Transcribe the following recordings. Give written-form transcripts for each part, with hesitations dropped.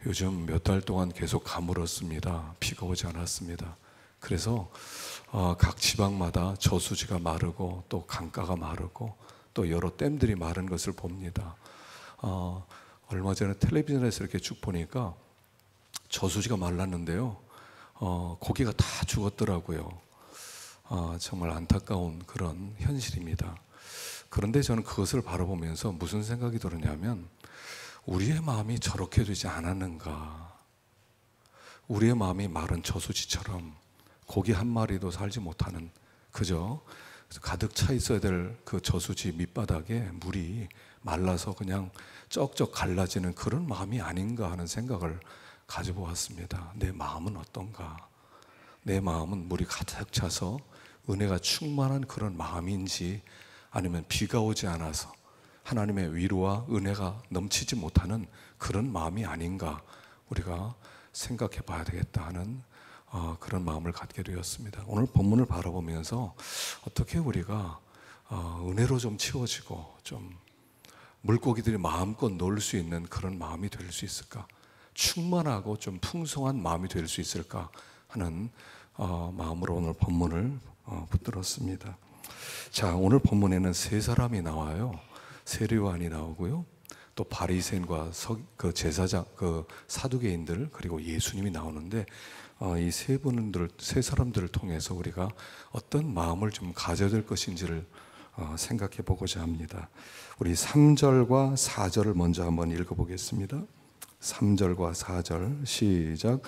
요즘 몇 달 동안 계속 가물었습니다. 비가 오지 않았습니다. 그래서 각 지방마다 저수지가 마르고 또 강가가 마르고 또 여러 댐들이 마른 것을 봅니다. 얼마 전에 텔레비전에서 이렇게 쭉 보니까 저수지가 말랐는데요, 고기가 다 죽었더라고요. 정말 안타까운 그런 현실입니다. 그런데 저는 그것을 바라보면서 무슨 생각이 들었냐면, 우리의 마음이 저렇게 되지 않았는가. 우리의 마음이 마른 저수지처럼 고기 한 마리도 살지 못하는, 그저 가득 차 있어야 될 그 저수지 밑바닥에 물이 말라서 그냥 쩍쩍 갈라지는 그런 마음이 아닌가 하는 생각을 가져보았습니다. 내 마음은 어떤가? 내 마음은 물이 가득 차서 은혜가 충만한 그런 마음인지, 아니면 비가 오지 않아서 하나님의 위로와 은혜가 넘치지 못하는 그런 마음이 아닌가, 우리가 생각해 봐야 되겠다 하는 그런 마음을 갖게 되었습니다. 오늘 본문을 바라보면서 어떻게 우리가 은혜로 좀 채워지고 좀 물고기들이 마음껏 놀 수 있는 그런 마음이 될 수 있을까, 충만하고 좀 풍성한 마음이 될 수 있을까 하는 마음으로 오늘 본문을 붙들었습니다. 자, 오늘 본문에는 세 사람이 나와요. 세례요한이 나오고요, 또 바리새인과 그 제사장, 그 사두개인들, 그리고 예수님이 나오는데, 이 세 사람들을 통해서 우리가 어떤 마음을 좀 가져야 될 것인지를 생각해 보고자 합니다. 우리 3절과 4절을 먼저 한번 읽어보겠습니다. 3절과 4절 시작.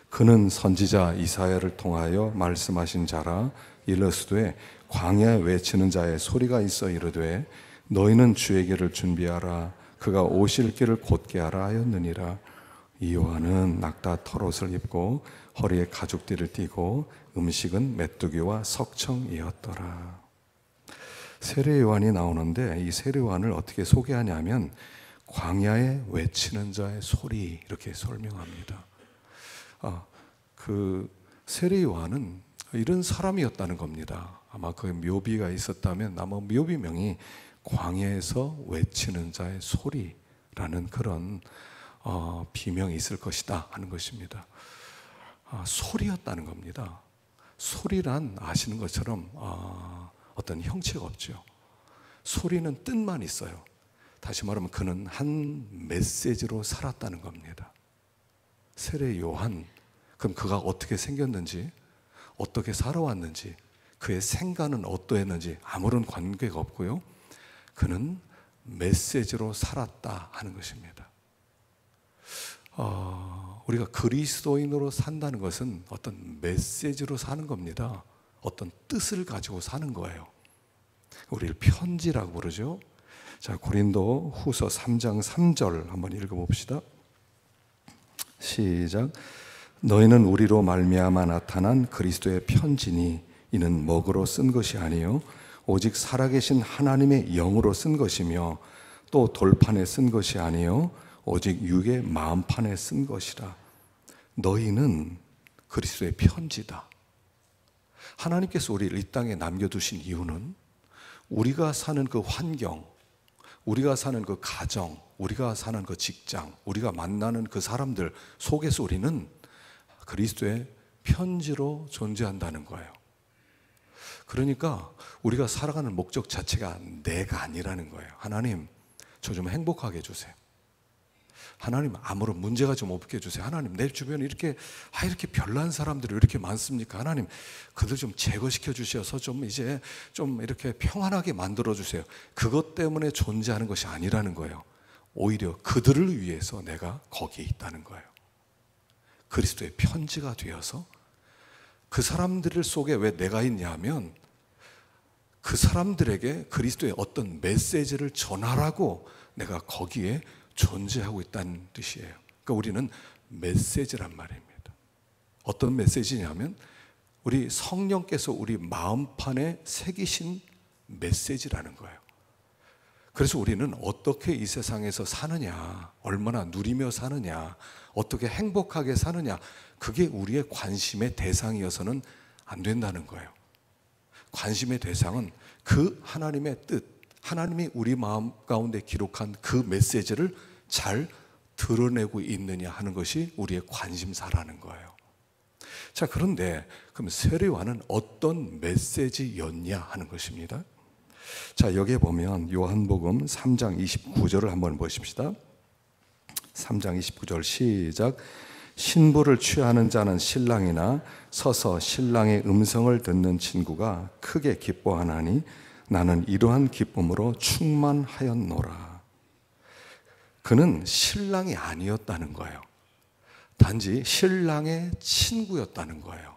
그는 선지자 이사야를 통하여 말씀하신 자라. 이르시되 광야에 외치는 자의 소리가 있어 이르되 너희는 주의 길을 준비하라. 그가 오실 길을 곧게 하라 하였느니라. 이 요한은 낙타 털옷을 입고 허리에 가죽띠를 띠고 음식은 메뚜기와 석청이었더라. 세례 요한이 나오는데, 이 세례 요한을 어떻게 소개하냐면 광야에 외치는 자의 소리, 이렇게 설명합니다. 그 세례 요한은 이런 사람이었다는 겁니다. 아마 그 묘비가 있었다면 아마 묘비명이 광야에서 외치는 자의 소리라는 그런 비명이 있을 것이다 하는 것입니다. 소리였다는 겁니다. 소리란 아시는 것처럼 어떤 형체가 없죠. 소리는 뜻만 있어요. 다시 말하면 그는 한 메시지로 살았다는 겁니다. 세례 요한, 그럼 그가 어떻게 생겼는지, 어떻게 살아왔는지, 그의 생가는 어떠했는지 아무런 관계가 없고요, 그는 메시지로 살았다 하는 것입니다. 우리가 그리스도인으로 산다는 것은 어떤 메시지로 사는 겁니다. 어떤 뜻을 가지고 사는 거예요. 우리를 편지라고 부르죠. 자, 고린도 후서 3장 3절 한번 읽어봅시다. 시작. 너희는 우리로 말미암아 나타난 그리스도의 편지니 이는 먹으로 쓴 것이 아니요 오직 살아계신 하나님의 영으로 쓴 것이며 또 돌판에 쓴 것이 아니요 오직 육의 마음판에 쓴 것이라. 너희는 그리스도의 편지다. 하나님께서 우리를 이 땅에 남겨두신 이유는 우리가 사는 그 환경, 우리가 사는 그 가정, 우리가 사는 그 직장, 우리가 만나는 그 사람들 속에서 우리는 그리스도의 편지로 존재한다는 거예요. 그러니까 우리가 살아가는 목적 자체가 내가 아니라는 거예요. 하나님, 저 좀 행복하게 해주세요. 하나님, 아무런 문제가 좀 없게 해주세요. 하나님, 내 주변에 이렇게 별난 사람들이 왜 이렇게 많습니까? 하나님, 그들 좀 제거시켜 주셔서 좀 이제 좀 이렇게 평안하게 만들어 주세요. 그것 때문에 존재하는 것이 아니라는 거예요. 오히려 그들을 위해서 내가 거기에 있다는 거예요. 그리스도의 편지가 되어서 그 사람들 속에 왜 내가 있냐면 그 사람들에게 그리스도의 어떤 메시지를 전하라고 내가 거기에 존재하고 있다는 뜻이에요. 그러니까 우리는 메시지란 말입니다. 어떤 메시지냐면 우리 성령께서 우리 마음판에 새기신 메시지라는 거예요. 그래서 우리는 어떻게 이 세상에서 사느냐, 얼마나 누리며 사느냐, 어떻게 행복하게 사느냐, 그게 우리의 관심의 대상이어서는 안 된다는 거예요. 관심의 대상은 그 하나님의 뜻, 하나님이 우리 마음 가운데 기록한 그 메시지를 잘 드러내고 있느냐 하는 것이 우리의 관심사라는 거예요. 자, 그런데 그럼 세례요한은 어떤 메시지였냐 하는 것입니다. 자, 여기에 보면 요한복음 3장 29절을 한번 보십시다. 3장 29절 시작. 신부를 취하는 자는 신랑이나 서서 신랑의 음성을 듣는 친구가 크게 기뻐하나니 나는 이러한 기쁨으로 충만하였노라. 그는 신랑이 아니었다는 거예요. 단지 신랑의 친구였다는 거예요.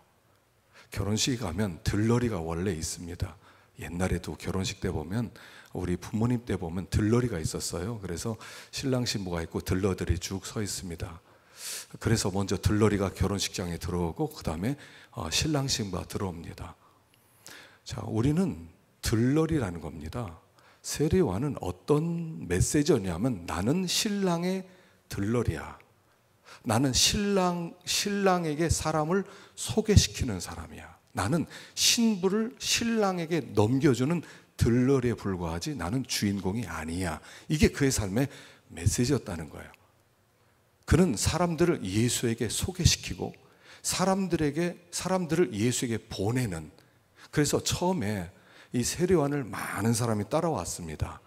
결혼식에 가면 들러리가 원래 있습니다. 옛날에도 결혼식 때 보면 우리 부모님 때 보면 들러리가 있었어요. 그래서 신랑 신부가 있고 들러들이 쭉 서 있습니다. 그래서 먼저 들러리가 결혼식장에 들어오고 그 다음에 신랑 신부가 들어옵니다. 자, 우리는 들러리라는 겁니다. 세례요한은 어떤 메시지였냐면 나는 신랑의 들러리야. 나는 신랑에게 사람을 소개시키는 사람이야. 나는 신부를 신랑에게 넘겨주는 들러리에 불과하지 나는 주인공이 아니야. 이게 그의 삶의 메시지였다는 거예요. 그는 사람들을 예수에게 소개시키고 사람들을 예수에게 보내는, 그래서 처음에 이 세례요한을 많은 사람이 따라왔습니다.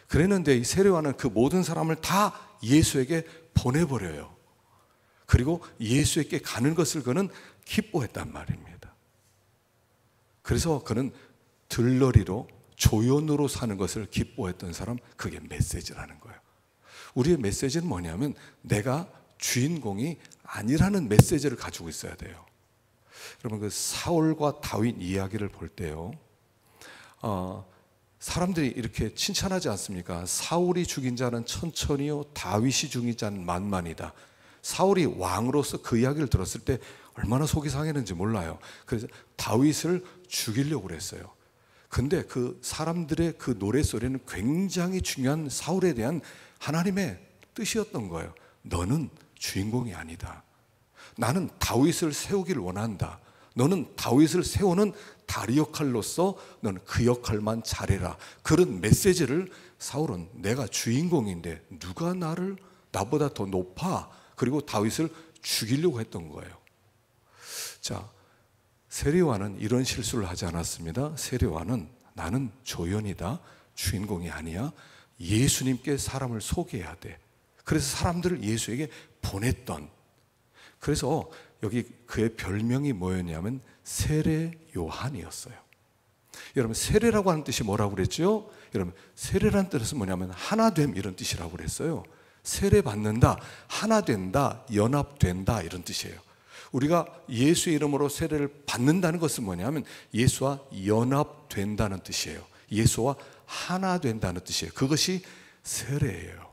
그랬는데 이 세례요한은 그 모든 사람을 다 예수에게 보내버려요. 그리고 예수에게 가는 것을 그는 기뻐했단 말입니다. 그래서 그는 들러리로 조연으로 사는 것을 기뻐했던 사람, 그게 메시지라는 거예요. 우리의 메시지는 뭐냐면 내가 주인공이 아니라는 메시지를 가지고 있어야 돼요. 여러분, 그 사울과 다윗 이야기를 볼 때요, 사람들이 이렇게 칭찬하지 않습니까? 사울이 죽인 자는 천천히요, 다윗이 죽인 자는 만만이다. 사울이 왕으로서 그 이야기를 들었을 때 얼마나 속이 상했는지 몰라요. 그래서 다윗을 죽이려고 그랬어요. 근데 그 사람들의 그 노래소리는 굉장히 중요한 사울에 대한 하나님의 뜻이었던 거예요. 너는 주인공이 아니다. 나는 다윗을 세우기를 원한다. 너는 다윗을 세우는 다리 역할로서 너는 그 역할만 잘해라. 그런 메시지를 사울은 내가 주인공인데 누가 나보다 더 높아? 그리고 다윗을 죽이려고 했던 거예요. 자, 세례요한은 이런 실수를 하지 않았습니다. 세례요한은 나는 조연이다, 주인공이 아니야. 예수님께 사람을 소개해야 돼. 그래서 사람들을 예수에게 보냈던, 그래서 여기 그의 별명이 뭐였냐면 세례요한이었어요. 여러분, 세례라고 하는 뜻이 뭐라고 그랬죠? 여러분, 세례라는 뜻은 뭐냐면 하나됨, 이런 뜻이라고 그랬어요. 세례 받는다, 하나 된다, 연합된다, 이런 뜻이에요. 우리가 예수의 이름으로 세례를 받는다는 것은 뭐냐면 예수와 연합된다는 뜻이에요. 예수와 하나 된다는 뜻이에요. 그것이 세례예요.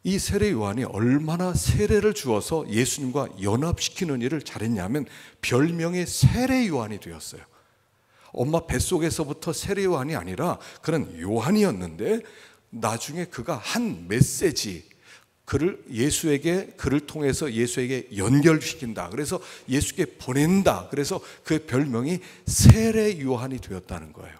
이 세례 요한이 얼마나 세례를 주어서 예수님과 연합시키는 일을 잘했냐면 별명이 세례 요한이 되었어요. 엄마 뱃속에서부터 세례 요한이 아니라 그는 요한이었는데 나중에 그가 한 메시지, 그를 통해서 예수에게 연결시킨다. 그래서 예수께 보낸다. 그래서 그 별명이 세례 요한이 되었다는 거예요.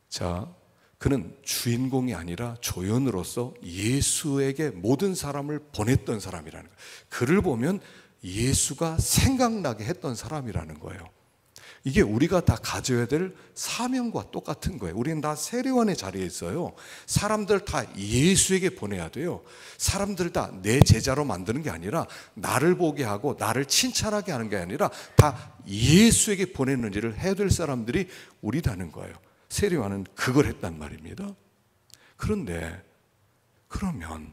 자, 그는 주인공이 아니라 조연으로서 예수에게 모든 사람을 보냈던 사람이라는 거예요. 그를 보면 예수가 생각나게 했던 사람이라는 거예요. 이게 우리가 다 가져야 될 사명과 똑같은 거예요. 우리는 다 세례요한의 자리에 있어요. 사람들 다 예수에게 보내야 돼요. 사람들 다 내 제자로 만드는 게 아니라 나를 보게 하고 나를 칭찬하게 하는 게 아니라 다 예수에게 보내는 일을 해야 될 사람들이 우리라는 거예요. 세례요한은 그걸 했단 말입니다. 그런데 그러면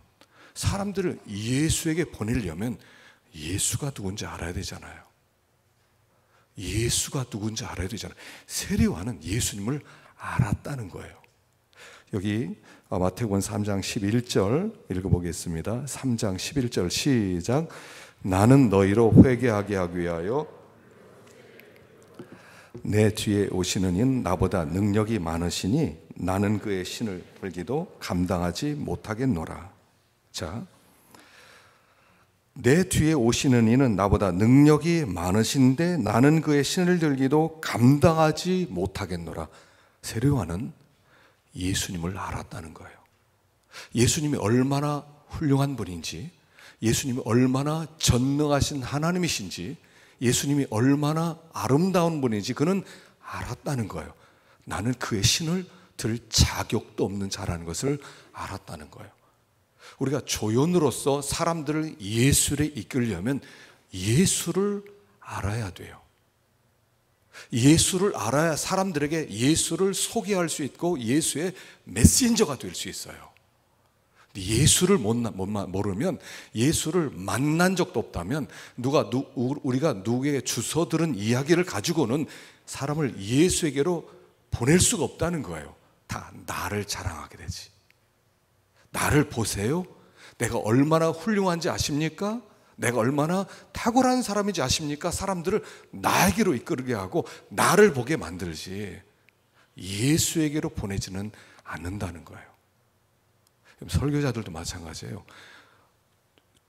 사람들을 예수에게 보내려면 예수가 누군지 알아야 되잖아요. 예수가 누군지 알아야 되잖아요. 세례요한은 예수님을 알았다는 거예요. 여기 마태복음 3장 11절 읽어보겠습니다. 3장 11절 시작. 나는 너희로 회개하게 하기 위하여 내 뒤에 오시는 이는 나보다 능력이 많으시니 나는 그의 신을 들기도 감당하지 못하겠노라. 자, 내 뒤에 오시는 이는 나보다 능력이 많으신데 나는 그의 신을 들기도 감당하지 못하겠노라. 세례요한은 예수님을 알았다는 거예요. 예수님이 얼마나 훌륭한 분인지, 예수님이 얼마나 전능하신 하나님이신지, 예수님이 얼마나 아름다운 분인지 그는 알았다는 거예요. 나는 그의 신을 들 자격도 없는 자라는 것을 알았다는 거예요. 우리가 조연으로서 사람들을 예수에 이끌려면 예수를 알아야 돼요. 예수를 알아야 사람들에게 예수를 소개할 수 있고 예수의 메신저가 될 수 있어요. 예수를 모르면, 예수를 만난 적도 없다면, 우리가 누구에게 주워 들은 이야기를 가지고는 사람을 예수에게로 보낼 수가 없다는 거예요. 다 나를 자랑하게 되지. 나를 보세요. 내가 얼마나 훌륭한지 아십니까? 내가 얼마나 탁월한 사람인지 아십니까? 사람들을 나에게로 이끌게 하고 나를 보게 만들지 예수에게로 보내지는 않는다는 거예요. 설교자들도 마찬가지예요.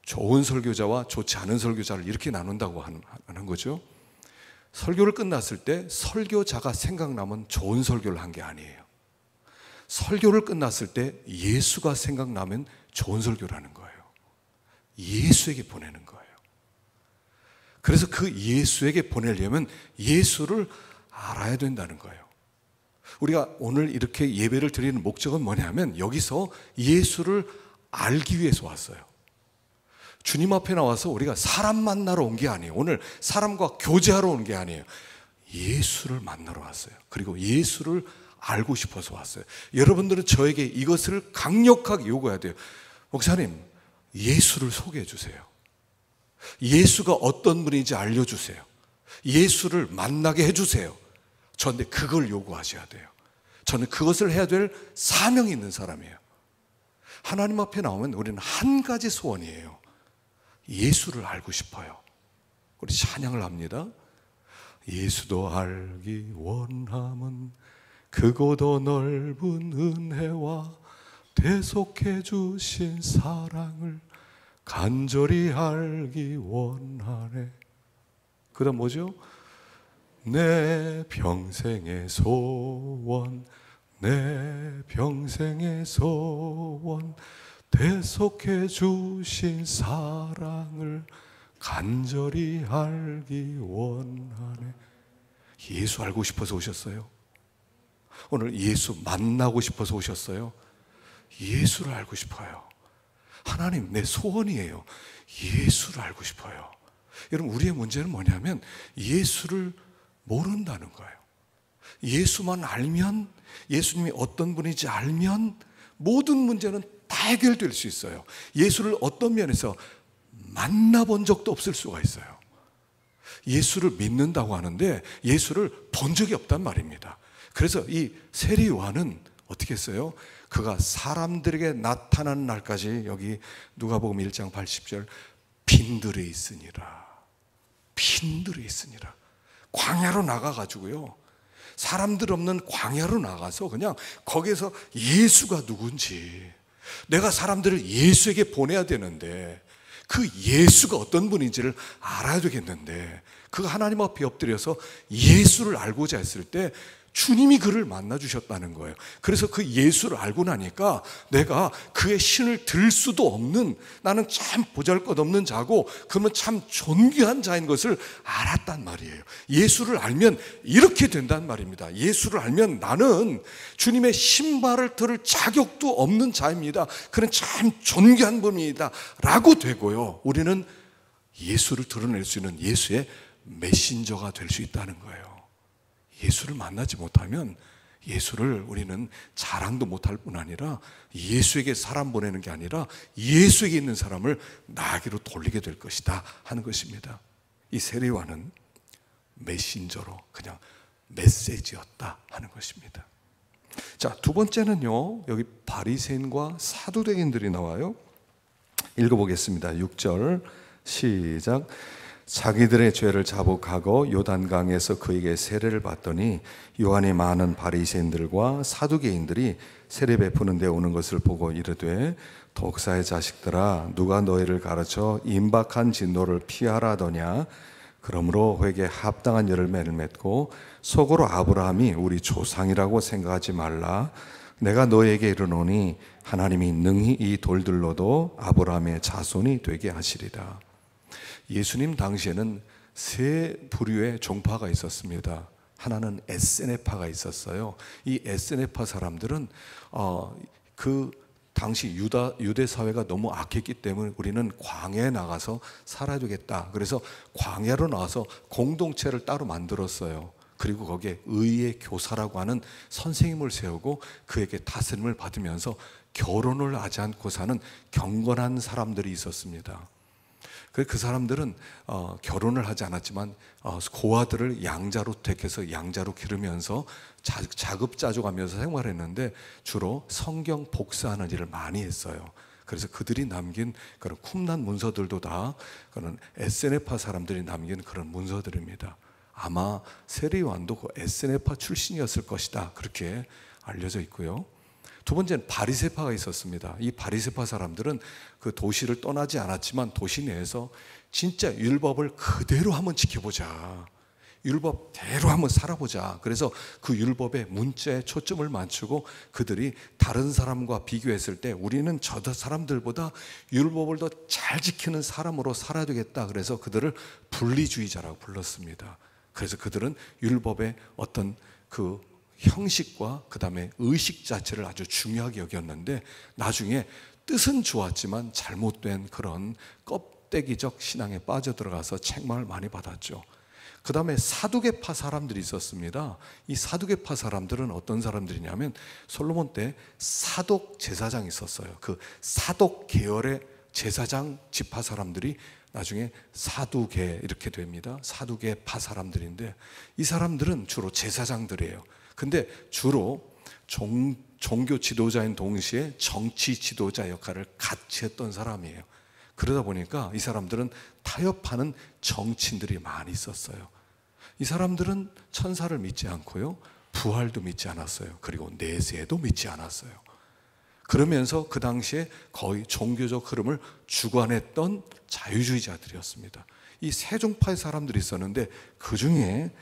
좋은 설교자와 좋지 않은 설교자를 이렇게 나눈다고 하는 거죠. 설교를 끝났을 때 설교자가 생각나면 좋은 설교를 한 게 아니에요. 설교를 끝났을 때 예수가 생각나면 좋은 설교를 하는 거예요. 예수에게 보내는 거예요. 그래서 그 예수에게 보내려면 예수를 알아야 된다는 거예요. 우리가 오늘 이렇게 예배를 드리는 목적은 뭐냐면 여기서 예수를 알기 위해서 왔어요. 주님 앞에 나와서 우리가 사람 만나러 온 게 아니에요. 오늘 사람과 교제하러 온 게 아니에요. 예수를 만나러 왔어요. 그리고 예수를 알고 싶어서 왔어요. 여러분들은 저에게 이것을 강력하게 요구해야 돼요. 목사님, 예수를 소개해 주세요. 예수가 어떤 분인지 알려주세요. 예수를 만나게 해주세요. 저한테 그걸 요구하셔야 돼요. 저는 그것을 해야 될 사명이 있는 사람이에요. 하나님 앞에 나오면 우리는 한 가지 소원이에요. 예수를 알고 싶어요. 우리 찬양을 합니다. 예수도 알기 원함은 크고도 넓은 은혜와 대속해 주신 사랑을 간절히 알기 원하네. 그 다음 뭐죠? 내 평생의 소원, 내 평생의 소원, 대속해 주신 사랑을 간절히 알기 원하네. 예수 알고 싶어서 오셨어요? 오늘 예수 만나고 싶어서 오셨어요? 예수를 알고 싶어요. 하나님, 내 소원이에요. 예수를 알고 싶어요. 여러분, 우리의 문제는 뭐냐면 예수를 모른다는 거예요. 예수만 알면, 예수님이 어떤 분인지 알면 모든 문제는 다 해결될 수 있어요. 예수를 어떤 면에서 만나본 적도 없을 수가 있어요. 예수를 믿는다고 하는데 예수를 본 적이 없단 말입니다. 그래서 이 세리 요한은 어떻게 했어요? 그가 사람들에게 나타나는 날까지, 여기 누가복음 1장 80절, 빈들에 있으니라. 빈들에 있으니라. 광야로 나가가지고요, 사람들 없는 광야로 나가서 그냥 거기에서 예수가 누군지, 내가 사람들을 예수에게 보내야 되는데 그 예수가 어떤 분인지를 알아야 되겠는데, 그가 하나님 앞에 엎드려서 예수를 알고자 했을 때 주님이 그를 만나 주셨다는 거예요. 그래서 그 예수를 알고 나니까 내가 그의 신을 들 수도 없는, 나는 참 보잘것없는 자고 그러면 참 존귀한 자인 것을 알았단 말이에요. 예수를 알면 이렇게 된단 말입니다. 예수를 알면 나는 주님의 신발을 들을 자격도 없는 자입니다. 그는 참 존귀한 분입니다 라고 되고요, 우리는 예수를 드러낼 수 있는 예수의 메신저가 될 수 있다는 거예요. 예수를 만나지 못하면 예수를 우리는 자랑도 못할 뿐 아니라 예수에게 사람 보내는 게 아니라 예수에게 있는 사람을 나에게로 돌리게 될 것이다 하는 것입니다. 이 세례요한은 메신저로 그냥 메시지였다 하는 것입니다. 자, 두 번째는요, 여기 바리새인과 사두개인들이 나와요. 읽어보겠습니다. 6절 시작. 자기들의 죄를 자복하고 요단강에서 그에게 세례를 받더니 요한이 많은 바리새인들과 사두개인들이 세례 베푸는 데 오는 것을 보고 이르되, 독사의 자식들아, 누가 너희를 가르쳐 임박한 진노를 피하라 하더냐? 그러므로 회개에 합당한 열매를 맺고 속으로 아브라함이 우리 조상이라고 생각하지 말라. 내가 너에게 이르노니 하나님이 능히 이 돌들로도 아브라함의 자손이 되게 하시리라. 예수님 당시에는 세 부류의 종파가 있었습니다. 하나는 에세네파가 있었어요. 이 에세네파 사람들은 그 당시 유대 사회가 너무 악했기 때문에 우리는 광야에 나가서 살아야 되겠다. 그래서 광야로 나와서 공동체를 따로 만들었어요. 그리고 거기에 의의 교사라고 하는 선생님을 세우고 그에게 다스림을 받으면서 결혼을 하지 않고 사는 경건한 사람들이 있었습니다. 그 사람들은 결혼을 하지 않았지만 고아들을 양자로 택해서 양자로 기르면서 자급자족하면서 생활했는데 주로 성경 복사하는 일을 많이 했어요. 그래서 그들이 남긴 그런 쿰란 문서들도 다 그런 에세네파 사람들이 남긴 그런 문서들입니다. 아마 세리요한도 그 에세네파 출신이었을 것이다, 그렇게 알려져 있고요. 두 번째는 바리새파가 있었습니다. 이 바리새파 사람들은 그 도시를 떠나지 않았지만 도시 내에서 진짜 율법을 그대로 한번 지켜보자, 율법대로 한번 살아보자. 그래서 그 율법의 문자에 초점을 맞추고 그들이 다른 사람과 비교했을 때 우리는 저 사람들보다 율법을 더 잘 지키는 사람으로 살아야 되겠다. 그래서 그들을 분리주의자라고 불렀습니다. 그래서 그들은 율법의 어떤 그 형식과 그 다음에 의식 자체를 아주 중요하게 여겼는데 나중에 뜻은 좋았지만 잘못된 그런 껍데기적 신앙에 빠져들어가서 책망을 많이 받았죠. 그 다음에 사두개파 사람들이 있었습니다. 이 사두개파 사람들은 어떤 사람들이냐면 솔로몬 때 사독 제사장이 있었어요. 그 사독 계열의 제사장 지파 사람들이 나중에 사두개 이렇게 됩니다. 사두개파 사람들인데 이 사람들은 주로 제사장들이에요. 근데 주로 종교 지도자인 동시에 정치 지도자 역할을 같이 했던 사람이에요. 그러다 보니까 이 사람들은 타협하는 정치인들이 많이 있었어요. 이 사람들은 천사를 믿지 않고요, 부활도 믿지 않았어요. 그리고 내세도 믿지 않았어요. 그러면서 그 당시에 거의 종교적 흐름을 주관했던 자유주의자들이었습니다. 이 세 종파의 사람들이 있었는데 그 중에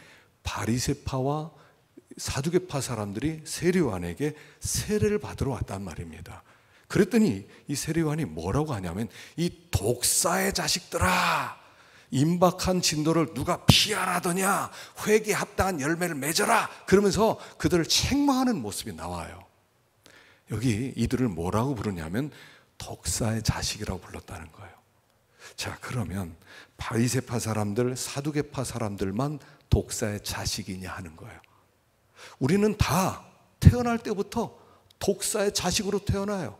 바리새파와 사두개파 사람들이 세리요한에게 세례를 받으러 왔단 말입니다. 그랬더니 이 세리요한이 뭐라고 하냐면 이 독사의 자식들아, 임박한 진도를 누가 피하라더냐, 회개에 합당한 열매를 맺어라, 그러면서 그들을 책망하는 모습이 나와요. 여기 이들을 뭐라고 부르냐면 독사의 자식이라고 불렀다는 거예요. 자, 그러면 바리새파 사람들, 사두개파 사람들만 독사의 자식이냐 하는 거예요. 우리는 다 태어날 때부터 독사의 자식으로 태어나요.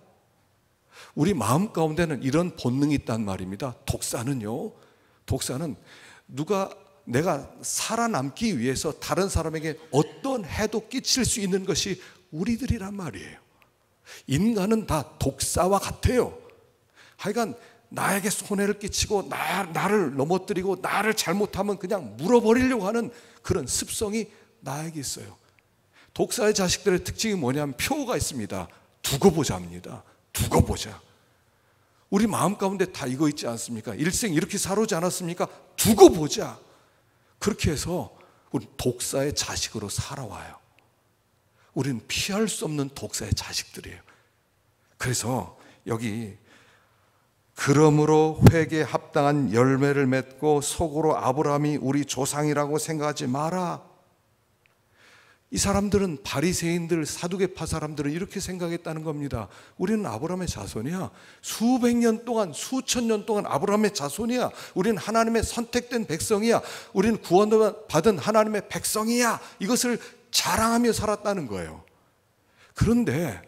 우리 마음 가운데는 이런 본능이 있단 말입니다. 독사는 내가 살아남기 위해서 다른 사람에게 어떤 해도 끼칠 수 있는 것이 우리들이란 말이에요. 인간은 다 독사와 같아요. 하여간 나에게 손해를 끼치고 나를 넘어뜨리고 나를 잘못하면 그냥 물어버리려고 하는 그런 습성이 나에게 있어요. 독사의 자식들의 특징이 뭐냐면 표가 있습니다. 두고 보자입니다. 두고 보자. 우리 마음 가운데 다 이거 있지 않습니까? 일생 이렇게 살아오지 않았습니까? 두고 보자. 그렇게 해서 우리 독사의 자식으로 살아와요. 우리는 피할 수 없는 독사의 자식들이에요. 그래서 여기 그러므로 회개에 합당한 열매를 맺고 속으로 아브라함이 우리 조상이라고 생각하지 마라. 이 사람들은 바리새인들, 사두개파 사람들은 이렇게 생각했다는 겁니다. 우리는 아브라함의 자손이야. 수백 년 동안, 수천 년 동안 아브라함의 자손이야. 우리는 하나님의 선택된 백성이야. 우리는 구원받은 하나님의 백성이야. 이것을 자랑하며 살았다는 거예요. 그런데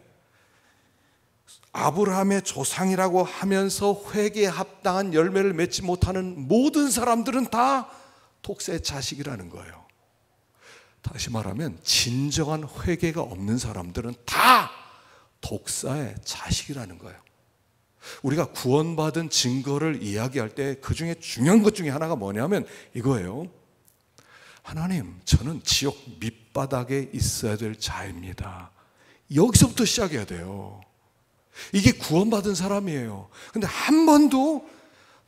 아브라함의 조상이라고 하면서 회개에 합당한 열매를 맺지 못하는 모든 사람들은 다 독사의 자식이라는 거예요. 다시 말하면 진정한 회개가 없는 사람들은 다 독사의 자식이라는 거예요. 우리가 구원받은 증거를 이야기할 때 그 중에 중요한 것 중에 하나가 뭐냐면 이거예요. 하나님, 저는 지옥 밑바닥에 있어야 될 자입니다. 여기서부터 시작해야 돼요. 이게 구원받은 사람이에요. 근데 한 번도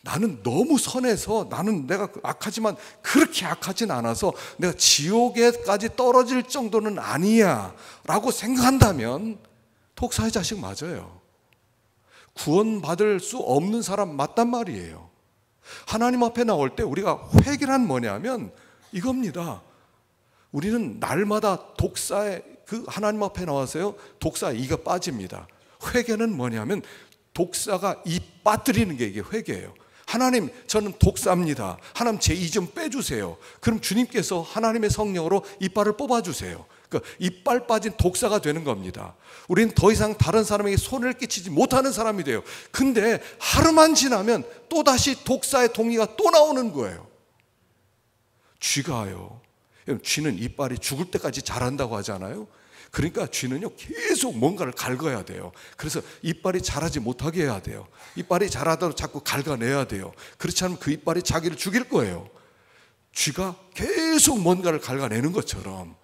나는 너무 선해서, 나는 내가 악하지만 그렇게 악하진 않아서 내가 지옥에까지 떨어질 정도는 아니야 라고 생각한다면 독사의 자식 맞아요. 구원받을 수 없는 사람 맞단 말이에요. 하나님 앞에 나올 때 우리가 회개란 뭐냐면 이겁니다. 우리는 날마다 독사의 그 하나님 앞에 나와서요, 독사의 이가 빠집니다. 회개는 뭐냐면 독사가 이 빠뜨리는 게 이게 회개예요. 하나님, 저는 독사입니다. 하나님, 제 이 좀 빼주세요. 그럼 주님께서 하나님의 성령으로 이빨을 뽑아주세요. 그러니까 이빨 빠진 독사가 되는 겁니다. 우리는 더 이상 다른 사람에게 손을 끼치지 못하는 사람이 돼요. 근데 하루만 지나면 또다시 독사의 동의가 또 나오는 거예요. 쥐가요, 쥐는 이빨이 죽을 때까지 자란다고 하잖아요. 그러니까 쥐는요, 계속 뭔가를 갉아야 돼요. 그래서 이빨이 자라지 못하게 해야 돼요. 이빨이 자라도록 자꾸 갉아내야 돼요. 그렇지 않으면 그 이빨이 자기를 죽일 거예요. 쥐가 계속 뭔가를 갉아내는 것처럼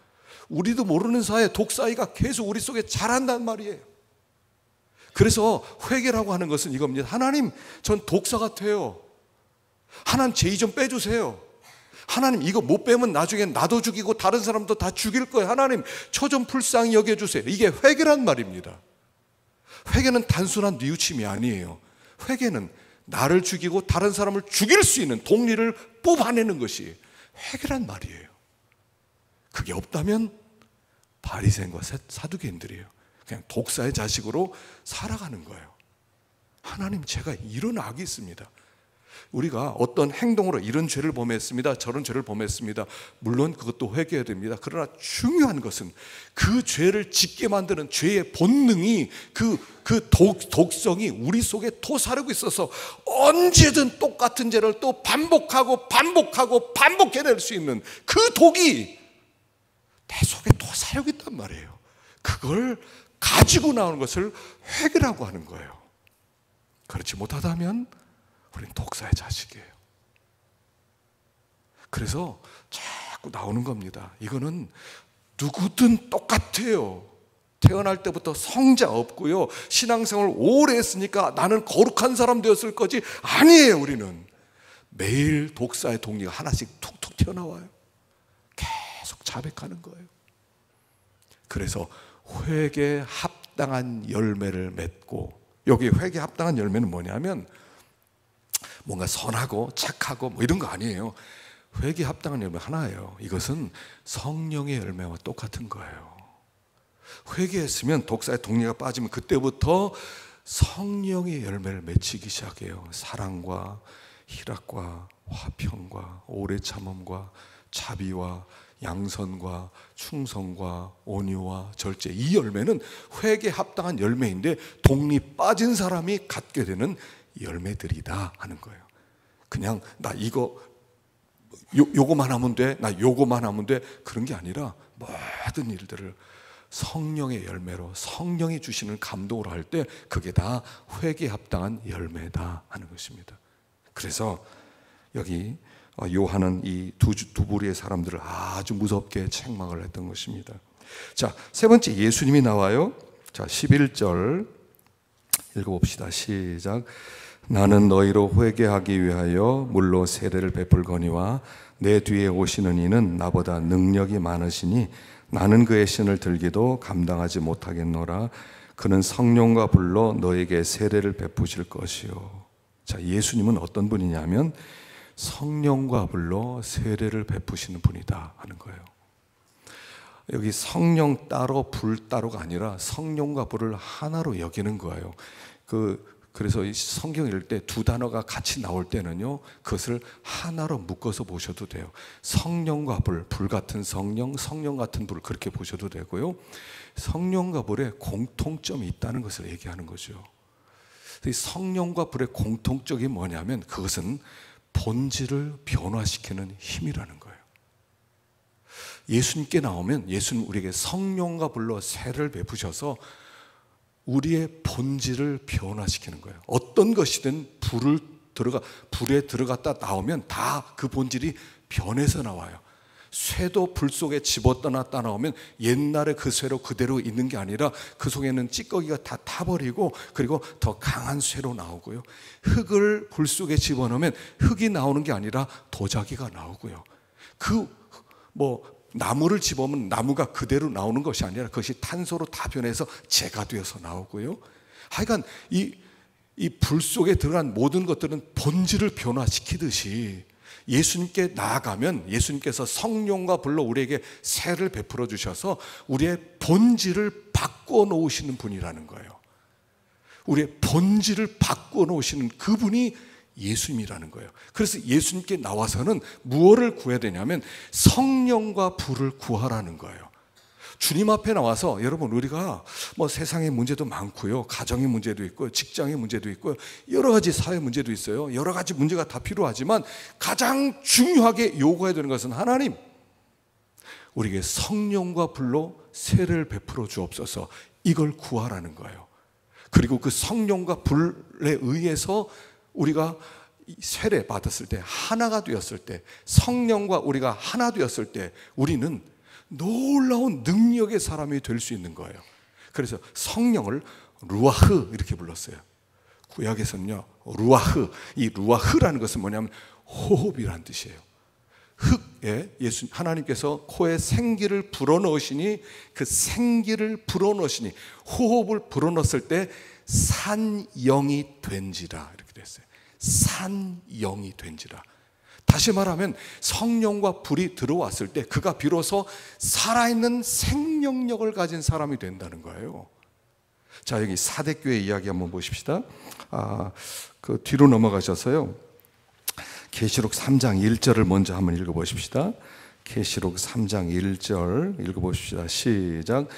우리도 모르는 사이에 독사이가 계속 우리 속에 자란단 말이에요. 그래서 회개라고 하는 것은 이겁니다. 하나님, 전 독사 같아요. 하나님, 제 이 좀 빼주세요. 하나님, 이거 못 빼면 나중에 나도 죽이고 다른 사람도 다 죽일 거예요. 하나님, 저 좀 불쌍히 여겨주세요. 이게 회개란 말입니다. 회개는 단순한 뉘우침이 아니에요. 회개는 나를 죽이고 다른 사람을 죽일 수 있는 동리를 뽑아내는 것이 회개란 말이에요. 그게 없다면 바리새인과 사두개인들이에요. 그냥 독사의 자식으로 살아가는 거예요. 하나님, 제가 이런 악이 있습니다. 우리가 어떤 행동으로 이런 죄를 범했습니다, 저런 죄를 범했습니다. 물론 그것도 회개해야 됩니다. 그러나 중요한 것은 그 죄를 짓게 만드는 죄의 본능이 그 독성이 우리 속에 토사르고 있어서 언제든 똑같은 죄를 또 반복해낼 수 있는 그 독이 내 속에 토사르고 있단 말이에요. 그걸 가지고 나오는 것을 회개라고 하는 거예요. 그렇지 못하다면 우리는 독사의 자식이에요. 그래서 자꾸 나오는 겁니다. 이거는 누구든 똑같아요. 태어날 때부터 성자 없고요, 신앙생활을 오래 했으니까 나는 거룩한 사람 되었을 거지, 아니에요. 우리는 매일 독사의 동리가 하나씩 툭툭 튀어나와요. 계속 자백하는 거예요. 그래서 회개에 합당한 열매를 맺고, 여기 회개에 합당한 열매는 뭐냐면 뭔가 선하고 착하고 뭐 이런 거 아니에요. 회개에 합당한 열매 하나예요. 이것은 성령의 열매와 똑같은 거예요. 회개했으면 독사의 동리가 빠지면 그때부터 성령의 열매를 맺히기 시작해요. 사랑과 희락과 화평과 오래 참음과 자비와 양선과 충성과 온유와 절제, 이 열매는 회개에 합당한 열매인데 동리 빠진 사람이 갖게 되는 열매들이다 하는 거예요. 그냥 나 요거만 하면 돼, 나 요거만 하면 돼, 그런 게 아니라 모든 일들을 성령의 열매로, 성령이 주시는 감동으로 할 때 그게 다 회개에 합당한 열매다 하는 것입니다. 그래서 여기 요한은 이 두 부류의 사람들을 아주 무섭게 책망을 했던 것입니다. 자, 세 번째, 예수님이 나와요. 자, 11절 읽어봅시다. 시작. 나는 너희로 회개하기 위하여 물로 세례를 베풀거니와 내 뒤에 오시는 이는 나보다 능력이 많으시니 나는 그의 신을 들기도 감당하지 못하겠노라. 그는 성령과 불로 너에게 세례를 베푸실 것이요. 자, 예수님은 어떤 분이냐면 성령과 불로 세례를 베푸시는 분이다 하는 거예요. 여기 성령 따로 불 따로가 아니라 성령과 불을 하나로 여기는 거예요. 그래서 이 성경 읽을 때 두 단어가 같이 나올 때는요, 그것을 하나로 묶어서 보셔도 돼요. 성령과 불, 불 같은 성령, 성령 같은 불, 그렇게 보셔도 되고요. 성령과 불에 공통점이 있다는 것을 얘기하는 거죠. 성령과 불의 공통점이 뭐냐면 그것은 본질을 변화시키는 힘이라는 거예요. 예수님께 나오면 예수님 우리에게 성령과 불로 세례를 베푸셔서 우리의 본질을 변화시키는 거예요. 어떤 것이든 불에 들어갔다 나오면 다 그 본질이 변해서 나와요. 쇠도 불 속에 집어넣었다 나오면 옛날에 그 쇠로 그대로 있는 게 아니라 그 속에는 찌꺼기가 다 타버리고 그리고 더 강한 쇠로 나오고요. 흙을 불 속에 집어넣으면 흙이 나오는 게 아니라 도자기가 나오고요. 나무를 집으면 나무가 그대로 나오는 것이 아니라 그것이 탄소로 다 변해서 재가 되어서 나오고요. 하여간 이 불 속에 들어간 모든 것들은 본질을 변화시키듯이 예수님께 나아가면 예수님께서 성령과 불로 우리에게 세를 베풀어 주셔서 우리의 본질을 바꾸어 놓으시는 분이라는 거예요. 우리의 본질을 바꾸어 놓으시는 그분이 예수님이라는 거예요. 그래서 예수님께 나와서는 무엇을 구해야 되냐면 성령과 불을 구하라는 거예요. 주님 앞에 나와서 여러분, 우리가 뭐 세상의 문제도 많고요, 가정의 문제도 있고요, 직장의 문제도 있고요, 여러 가지 사회 문제도 있어요. 여러 가지 문제가 다 필요하지만 가장 중요하게 요구해야 되는 것은 하나님, 우리에게 성령과 불로 세를 베풀어 주옵소서, 이걸 구하라는 거예요. 그리고 그 성령과 불에 의해서 우리가 세례 받았을 때, 하나가 되었을 때, 성령과 우리가 하나 되었을 때 우리는 놀라운 능력의 사람이 될 수 있는 거예요. 그래서 성령을 루아흐 이렇게 불렀어요. 구약에서는요, 루아흐, 이 루아흐라는 것은 뭐냐면 호흡이란 뜻이에요. 흙에 하나님께서 코에 생기를 불어넣으시니, 그 생기를 불어넣으시니, 호흡을 불어넣었을 때 산영이 된지라, 이렇게 됐어요. 산영이 된지라. 다시 말하면 성령과 불이 들어왔을 때 그가 비로소 살아있는 생명력을 가진 사람이 된다는 거예요. 자, 여기 사대교회 이야기 한번 보십시다. 그 뒤로 넘어가셔서요, 계시록 3장 1절을 먼저 한번 읽어보십시다. 계시록 3장 1절 읽어보십시다. 시작.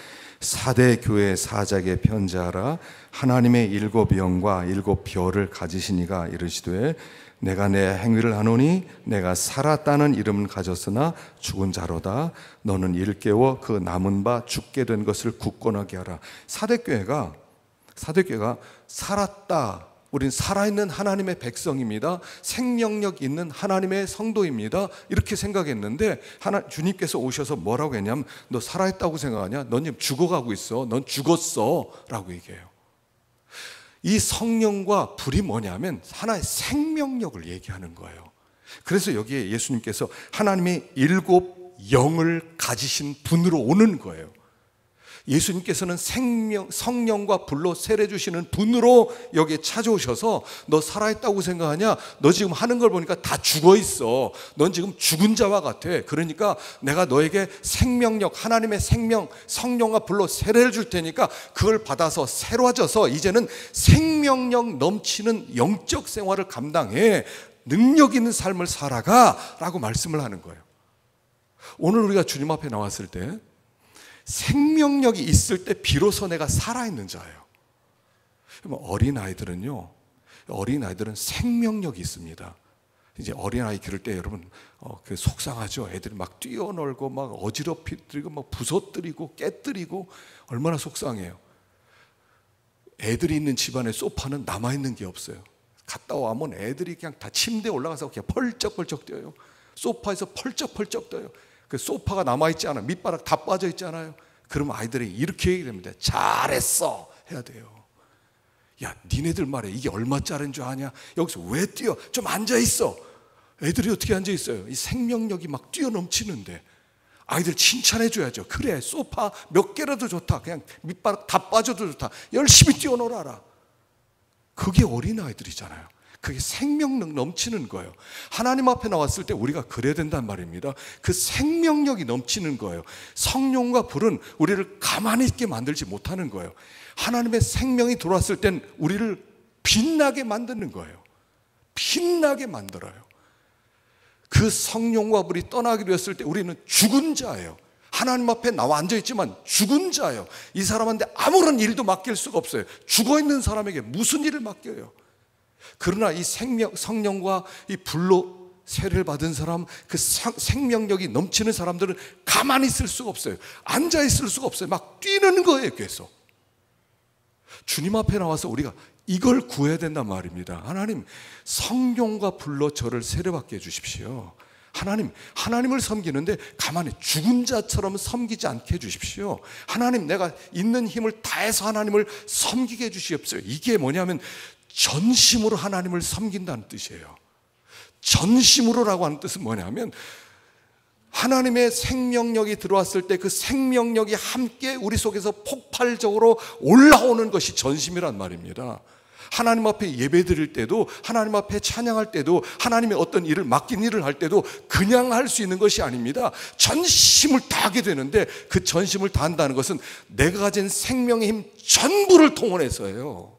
사대교회 사자에게 편지하라. 하나님의 7 영과 7 별을 가지신 이가 이르시되, 내가 내 행위를 아노니 내가 살았다는 이름은 가졌으나 죽은 자로다. 너는 일깨워 그 남은 바 죽게 된 것을 굳건하게 하라. 사대교회가 살았다, 우린 살아있는 하나님의 백성입니다, 생명력 있는 하나님의 성도입니다, 이렇게 생각했는데 주님께서 오셔서 뭐라고 했냐면, 너 살아있다고 생각하냐? 넌 지금 죽어가고 있어. 넌 죽었어 라고 얘기해요. 이 성령과 불이 뭐냐면 하나의 생명력을 얘기하는 거예요. 그래서 여기에 예수님께서 하나님의 7 영을 가지신 분으로 오는 거예요. 예수님께서는 성령과 불로 세례 주시는 분으로 여기에 찾아오셔서, 너 살아있다고 생각하냐? 너 지금 하는 걸 보니까 다 죽어 있어. 넌 지금 죽은 자와 같아. 그러니까 내가 너에게 생명력, 하나님의 생명, 성령과 불로 세례를 줄 테니까 그걸 받아서 새로워져서 이제는 생명력 넘치는 영적 생활을 감당해 능력 있는 삶을 살아가 라고 말씀을 하는 거예요. 오늘 우리가 주님 앞에 나왔을 때 생명력이 있을 때 비로소 내가 살아있는 자예요. 어린아이들은 생명력이 있습니다. 이제 어린아이 기를 때 여러분 속상하죠. 애들이 막 뛰어놀고 막 어지럽히고 막 부서뜨리고 깨뜨리고 얼마나 속상해요. 애들이 있는 집안의 소파는 남아있는 게 없어요. 갔다 와면 애들이 그냥 다 침대에 올라가서 그냥 펄쩍펄쩍 뛰어요. 소파에서 펄쩍펄쩍 뛰어요. 그 소파가 남아있지 않아요. 밑바닥 다 빠져있잖아요. 그러면 아이들이 이렇게 얘기합니다. 잘했어 해야 돼요. 야, 니네들 말이야, 이게 얼마짜리인 줄 아냐? 여기서 왜 뛰어? 좀 앉아있어. 애들이 어떻게 앉아있어요? 이 생명력이 막 뛰어넘치는데 아이들 칭찬해줘야죠. 그래, 소파 몇 개라도 좋다. 그냥 밑바닥 다 빠져도 좋다. 열심히 뛰어놀아라. 그게 어린아이들이잖아요. 그게 생명력 넘치는 거예요. 하나님 앞에 나왔을 때 우리가 그래야 된단 말입니다. 그 생명력이 넘치는 거예요. 성령과 불은 우리를 가만히 있게 만들지 못하는 거예요. 하나님의 생명이 들어왔을 땐 우리를 빛나게 만드는 거예요. 빛나게 만들어요. 그 성령과 불이 떠나게 되었을 때 우리는 죽은 자예요. 하나님 앞에 나와 앉아있지만 죽은 자예요. 이 사람한테 아무런 일도 맡길 수가 없어요. 죽어있는 사람에게 무슨 일을 맡겨요? 그러나 이 성령과 이 불로 세례를 받은 사람, 그 생명력이 넘치는 사람들은 가만히 있을 수가 없어요. 앉아있을 수가 없어요. 막 뛰는 거예요, 계속. 주님 앞에 나와서 우리가 이걸 구해야 된단 말입니다. 하나님, 성령과 불로 저를 세례받게 해주십시오. 하나님을 섬기는데 가만히 죽은 자처럼 섬기지 않게 해주십시오. 하나님, 내가 있는 힘을 다해서 하나님을 섬기게 해주시옵소서. 이게 뭐냐면 전심으로 하나님을 섬긴다는 뜻이에요. 전심으로라고 하는 뜻은 뭐냐면 하나님의 생명력이 들어왔을 때 그 생명력이 함께 우리 속에서 폭발적으로 올라오는 것이 전심이란 말입니다. 하나님 앞에 예배 드릴 때도, 하나님 앞에 찬양할 때도, 하나님의 어떤 일을 맡긴 일을 할 때도 그냥 할 수 있는 것이 아닙니다. 전심을 다하게 되는데, 그 전심을 다한다는 것은 내가 가진 생명의 힘 전부를 동원해서예요.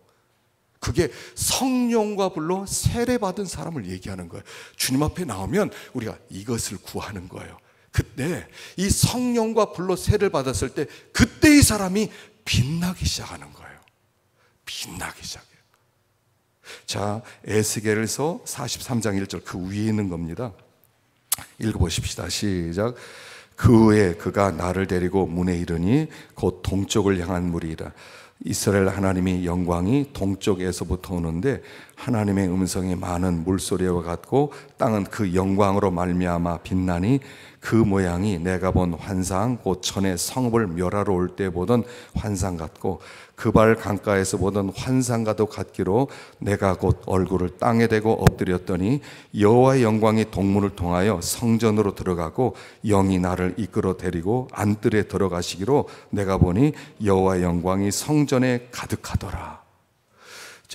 그게 성령과 불로 세례받은 사람을 얘기하는 거예요. 주님 앞에 나오면 우리가 이것을 구하는 거예요. 그때 이 성령과 불로 세례를 받았을 때 그때 이 사람이 빛나기 시작하는 거예요. 빛나기 시작해요. 자, 에스겔서 43장 1절 그 위에 있는 겁니다. 읽어보십시다. 시작. 그 후에 그가 나를 데리고 문에 이르니 곧 동쪽을 향한 물이라. 이스라엘 하나님의 영광이 동쪽에서부터 오는데 하나님의 음성이 많은 물소리와 같고 땅은 그 영광으로 말미암아 빛나니 그 모양이 내가 본 환상 곧 전에 성읍을 멸하러 올 때 보던 환상 같고 그발 강가에서 보던 환상과도 같기로 내가 곧 얼굴을 땅에 대고 엎드렸더니 여호와의 영광이 동문을 통하여 성전으로 들어가고 영이 나를 이끌어 데리고 안뜰에 들어가시기로 내가 보니 여호와의 영광이 성전에 가득하더라.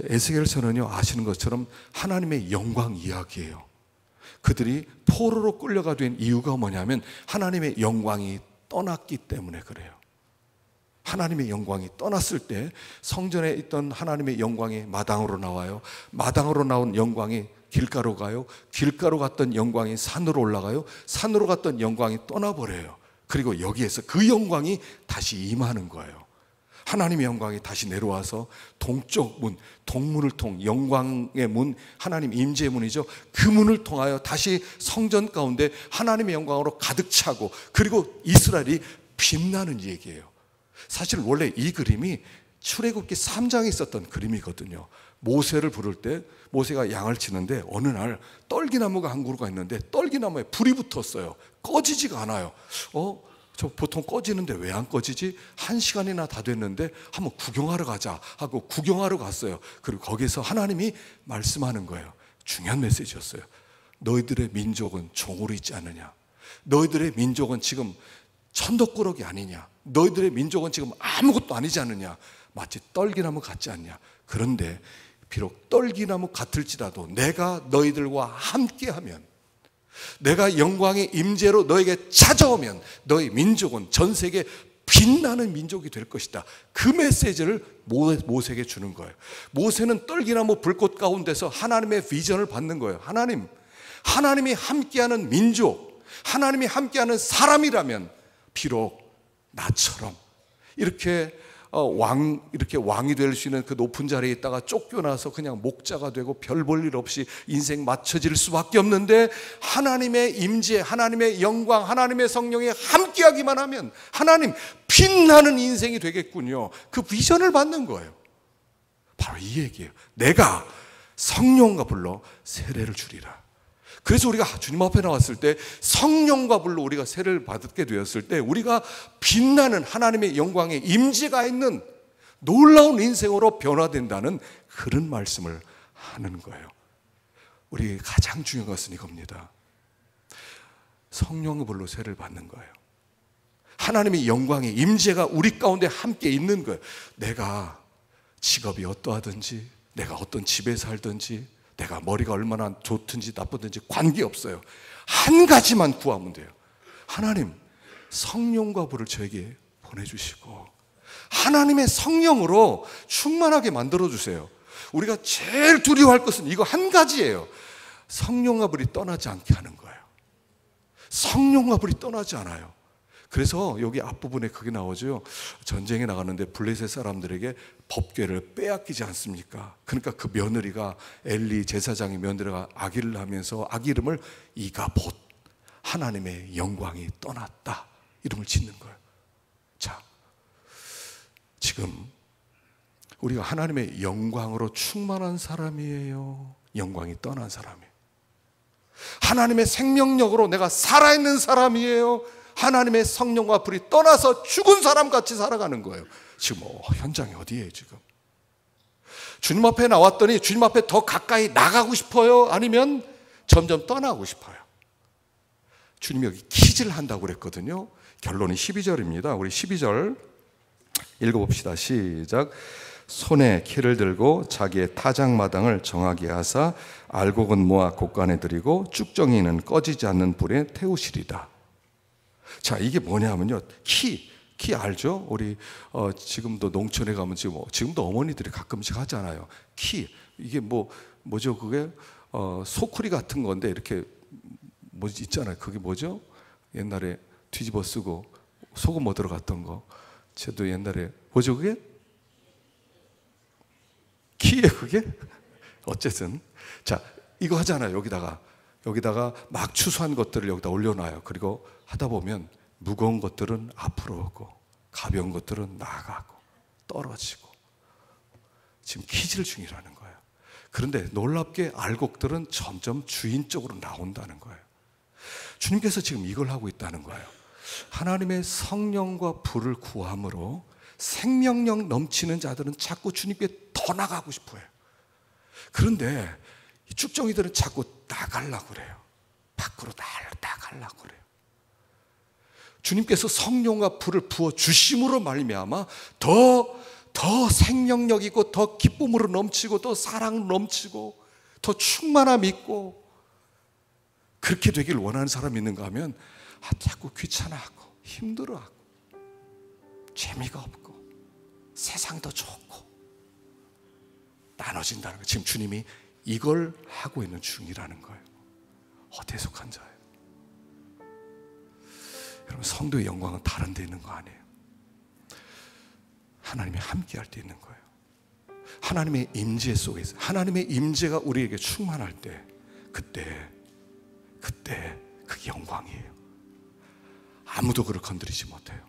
에스겔서는요, 아시는 것처럼 하나님의 영광 이야기예요. 그들이 포로로 끌려가 된 이유가 뭐냐면 하나님의 영광이 떠났기 때문에 그래요. 하나님의 영광이 떠났을 때 성전에 있던 하나님의 영광이 마당으로 나와요. 마당으로 나온 영광이 길가로 가요. 길가로 갔던 영광이 산으로 올라가요. 산으로 갔던 영광이 떠나버려요. 그리고 여기에서 그 영광이 다시 임하는 거예요. 하나님의 영광이 다시 내려와서 동쪽 문, 동문을 통 영광의 문, 하나님 임재의 문이죠. 그 문을 통하여 다시 성전 가운데 하나님의 영광으로 가득 차고 그리고 이스라엘이 빛나는 얘기예요. 사실 원래 이 그림이 출애굽기 3장에 있었던 그림이거든요. 모세를 부를 때 모세가 양을 치는데 어느 날 떨기나무가 한 그루가 있는데 떨기나무에 불이 붙었어요. 꺼지지가 않아요. 저 보통 꺼지는데 왜 안 꺼지지? 1시간이나 다 됐는데 한번 구경하러 가자 하고 구경하러 갔어요. 그리고 거기서 하나님이 말씀하는 거예요. 중요한 메시지였어요. 너희들의 민족은 종으로 있지 않느냐? 너희들의 민족은 지금 천덕꾸러기 아니냐? 너희들의 민족은 지금 아무것도 아니지 않느냐? 마치 떨기나무 같지 않냐? 그런데 비록 떨기나무 같을지라도 내가 너희들과 함께하면, 내가 영광의 임재로 너에게 찾아오면 너희 민족은 전 세계 빛나는 민족이 될 것이다. 그 메시지를 모세에게 주는 거예요. 모세는 떨기나무 불꽃 가운데서 하나님의 비전을 받는 거예요. 하나님이 함께하는 민족, 하나님이 함께하는 사람이라면 비록 나처럼 이렇게 왕이 될 수 있는 그 높은 자리에 있다가 쫓겨나서 그냥 목자가 되고 별 볼 일 없이 인생 맞춰질 수밖에 없는데 하나님의 임재, 하나님의 영광, 하나님의 성령이 함께하기만 하면 하나님 빛나는 인생이 되겠군요. 그 비전을 받는 거예요. 바로 이 얘기예요. 내가 성령과 불러 세례를 주리라. 그래서 우리가 주님 앞에 나왔을 때 성령과 불로 우리가 세례를 받게 되었을 때 우리가 빛나는 하나님의 영광의 임재가 있는 놀라운 인생으로 변화된다는 그런 말씀을 하는 거예요. 우리 가장 중요한 것은 이겁니다. 성령의 불로 세례를 받는 거예요. 하나님의 영광의 임재가 우리 가운데 함께 있는 거예요. 내가 직업이 어떠하든지, 내가 어떤 집에 살든지, 내가 머리가 얼마나 좋든지 나쁘든지 관계없어요. 한 가지만 구하면 돼요. 하나님, 성령과 불을 저에게 보내주시고 하나님의 성령으로 충만하게 만들어주세요. 우리가 제일 두려워할 것은 이거 한 가지예요. 성령과 불이 떠나지 않게 하는 거예요. 성령과 불이 떠나지 않아요. 그래서 여기 앞부분에 그게 나오죠. 전쟁에 나가는데 블레셋 사람들에게 법궤를 빼앗기지 않습니까? 그러니까 그 며느리가, 엘리 제사장의 며느리가 아기를 낳으면서 아기 이름을 이가봇, 하나님의 영광이 떠났다, 이름을 짓는 거예요. 자, 지금 우리가 하나님의 영광으로 충만한 사람이에요? 영광이 떠난 사람이에요? 하나님의 생명력으로 내가 살아있는 사람이에요? 하나님의 성령과 불이 떠나서 죽은 사람같이 살아가는 거예요. 지금 현장이 어디예요 지금? 주님 앞에 나왔더니 주님 앞에 더 가까이 나가고 싶어요? 아니면 점점 떠나고 싶어요? 주님이 여기 퀴즈를 한다고 그랬거든요. 결론이 12절입니다. 우리 12절 읽어봅시다. 시작. 손에 키를 들고 자기의 타작마당을 정하게 하사 알곡은 모아 곳간에 들이고 쭉정이는 꺼지지 않는 불에 태우시리다. 자, 이게 뭐냐면요, 키 알죠? 우리 지금도 농촌에 가면 지금도 어머니들이 가끔씩 하잖아요. 키, 이게 뭐죠? 그게 소쿠리 같은 건데 이렇게 뭐지 있잖아요. 그게 뭐죠? 옛날에 뒤집어 쓰고 소금 뭐 들어갔던 거. 저도 옛날에 뭐죠 그게? 키에 그게? 어쨌든 자, 이거 하잖아요. 여기다가 막 추수한 것들을 여기다 올려놔요. 그리고 하다 보면 무거운 것들은 앞으로 오고 가벼운 것들은 나가고 떨어지고, 지금 키질 중이라는 거예요. 그런데 놀랍게 알곡들은 점점 주인 쪽으로 나온다는 거예요. 주님께서 지금 이걸 하고 있다는 거예요. 하나님의 성령과 불을 구함으로 생명력 넘치는 자들은 자꾸 주님께 더 나가고 싶어요. 그런데 이 쭉정이들은 자꾸 나가려고 그래요. 밖으로 나가려고 그래요. 주님께서 성령과 불을 부어 주심으로 말미암아 더 생명력 있고 더 기쁨으로 넘치고 더 사랑 넘치고 더 충만함 있고, 그렇게 되길 원하는 사람이 있는가 하면 자꾸 귀찮아하고 힘들어하고 재미가 없고 세상이 더 좋고 나눠진다는 거예요. 지금 주님이 이걸 하고 있는 중이라는 거예요. 어대속한 자예요. 여러분, 성도의 영광은 다른 데 있는 거 아니에요. 하나님이 함께 할 때 있는 거예요. 하나님의 임재 속에 있어요. 하나님의 임재가 우리에게 충만할 때, 그때 그게 영광이에요. 아무도 그를 건드리지 못해요.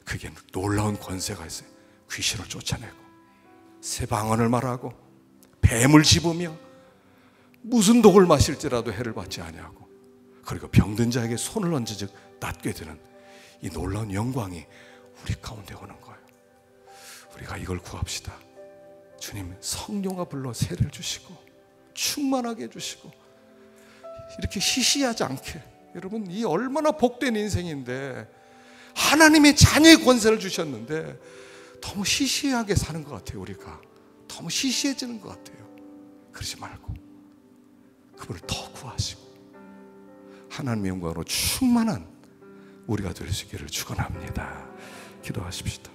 그게 놀라운 권세가 있어요. 귀신을 쫓아내고 새 방언을 말하고 뱀을 집으며 무슨 독을 마실지라도 해를 받지 아니하고, 그리고 병든 자에게 손을 얹으즉 낫게 되는 이 놀라운 영광이 우리 가운데 오는 거예요. 우리가 이걸 구합시다. 주님, 성령과 불러 세례를 주시고 충만하게 해주시고 이렇게 시시하지 않게, 여러분 이 얼마나 복된 인생인데 하나님의 자녀의 권세를 주셨는데 너무 시시하게 사는 것 같아요. 우리가 너무 시시해지는 것 같아요. 그러지 말고 그분을 더 구하시고 하나님의 영광으로 충만한 우리가 될 수 있기를 축원합니다. 기도하십시다.